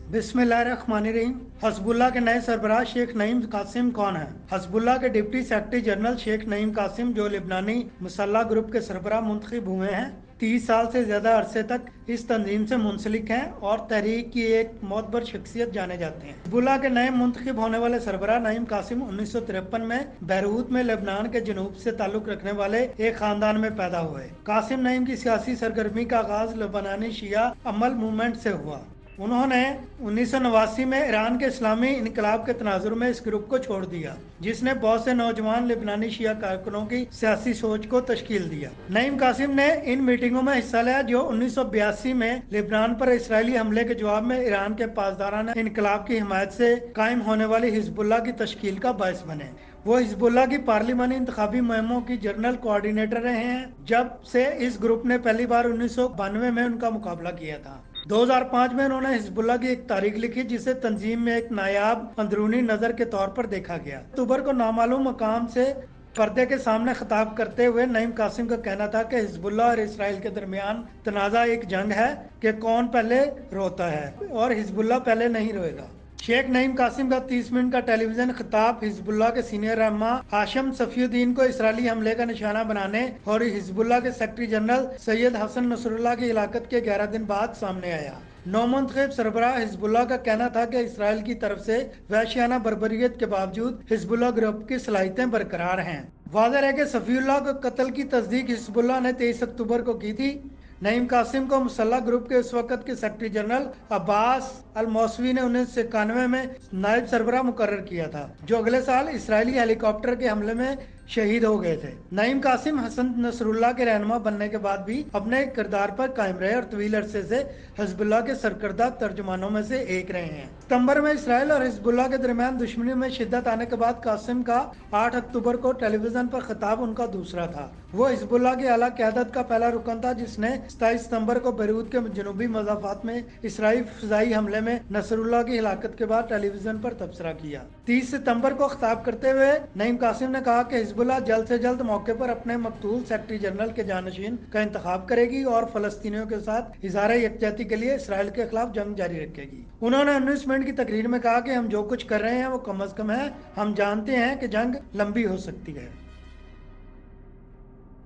बिस्मिल्लाहिर्रहमानिर्रहीम। हज़बुल्लाह के नए सरबराह शेख नईम कासिम कौन हैं? हज़बुल्लाह के deputy secretary general Sheikh Naim Qassem, जो लिबनानी मुसल्लह ग्रुप के सरबराह मुंतखब हुए हैं, 30 साल से ज़्यादा अरसे तक इस तंजीम से मुंसलिक हैं और तहरीक की एक मोतबर शख्सियत जाने जाते हैं। हज़बुल्लाह के नए मुंतखब होने वाले सरबराह नईम कासिम 1953 में बैरूत में लेबनान के जनूब से ताल्लुक़ रखने वाले एक ख़ानदान में पैदा हुए। कासिम नईम की सियासी सरगर्मी का आगाज़ लेबनानी शिया अमल मूवमेंट से हुआ। उन्होंने 1989 में ईरान के इस्लामी इनकलाब के तनाजुर में इस ग्रुप को छोड़ दिया, जिसने बहुत से नौजवान लेबनानी शिया कारकुनों की सियासी सोच को तश्कील दिया। नईम कासिम ने इन मीटिंगों में हिस्सा लिया जो 1982 में लेबनान पर इसराइली हमले के जवाब में ईरान के पासदाराना इनकलाब की हिमायत से कायम होने वाली हिजबुल्लाह की तश्कील का बायस बने। वो हिजबुल्लाह की पार्लिमानी इंतखाबी मुहिमों की जनरल कोऑर्डिनेटर रहे हैं, जब से इस ग्रुप ने पहली बार 1992 में उनका मुकाबला किया था। 2005 में उन्होंने हिजबुल्लाह की एक तारीख लिखी, जिसे तंजीम में एक नायाब अंदरूनी नजर के तौर पर देखा गया। अक्टूबर को नामालूम मकाम से पर्दे के सामने खिताब करते हुए नईम कासिम का कहना था कि हिजबुल्लाह और इसराइल के दरमियान तनाज़ा एक जंग है कि कौन पहले रोता है, और हिजबुल्लाह पहले नहीं रोएगा। शेख नईम कासिम का 30 मिनट का टेलीविजन खिताब हिजबुल्लाह के सीनियर रहनुमा हाशिम सफीउद्दीन को इसराइली हमले का निशाना बनाने और हिजबुल्लाह के secretary general Sayyed Hassan Nasrallah की हिलाकत के 11 दिन बाद सामने आया। नौमुंतखब सरबराह हिजबुल्लाह का कहना था कि इसराइल की तरफ से वहशियाना बर्बरियत के बावजूद हिजबुल्लाह ग्रुप की सलाहियतें बरकरार हैं। वाज़ेह है कि सफीउल्लाह को कत्ल की तस्दीक हिजबुल्लाह ने 23 अक्टूबर को की थी। नईम कासिम को मुसल्लह ग्रुप के उस वक्त के सेक्रेटरी जनरल अब्बास अल मौसवी ने 1991 में नायब सरबराह मुकर्रर किया था, जो अगले साल इसराइली हेलीकॉप्टर के हमले में शहीद हो गए थे। नईम कासिम हसन नसरुल्लाह के रहनुमा बनने के बाद भी अपने किरदार पर कायम रहे और तवील अरसे से हिजबुल्लाह के सरकर्दा तर्जुमानों में से एक रहे हैं। सितंबर में इसराइल और हिजबुल्लाह के दरमियान दुश्मनी में शिद्दत आने के बाद कासिम का 8 अक्टूबर को टेलीविजन पर खिताब उनका दूसरा था। वो हिजबुल्लाह की आला क़यादत का पहला रुकन था, जिसने 27 सितंबर को बैरूत के जनूबी मज़ाफ़ात में इसराइली फ़िज़ाई हमले में नसरुल्लाह की हिलाकत के बाद टेलीविजन पर तबसरा किया। 30 सितंबर को खिताब करते हुए नईम कासिम ने कहा कि हिजबुल्लाह जल्द से जल्द मौके पर अपने मकतूल सेक्रेटरी जनरल के जानशीन का इंतखाब करेगी और फलस्तीनियों के साथ इज़हार यकजहती के लिए इसराइल के खिलाफ जंग जारी रखेगी। उन्होंने 19 मिनट की तकरीर में कहा कि हम जो कुछ कर रहे हैं वो कम अज़ कम है। हम जानते हैं कि जंग लंबी हो सकती है।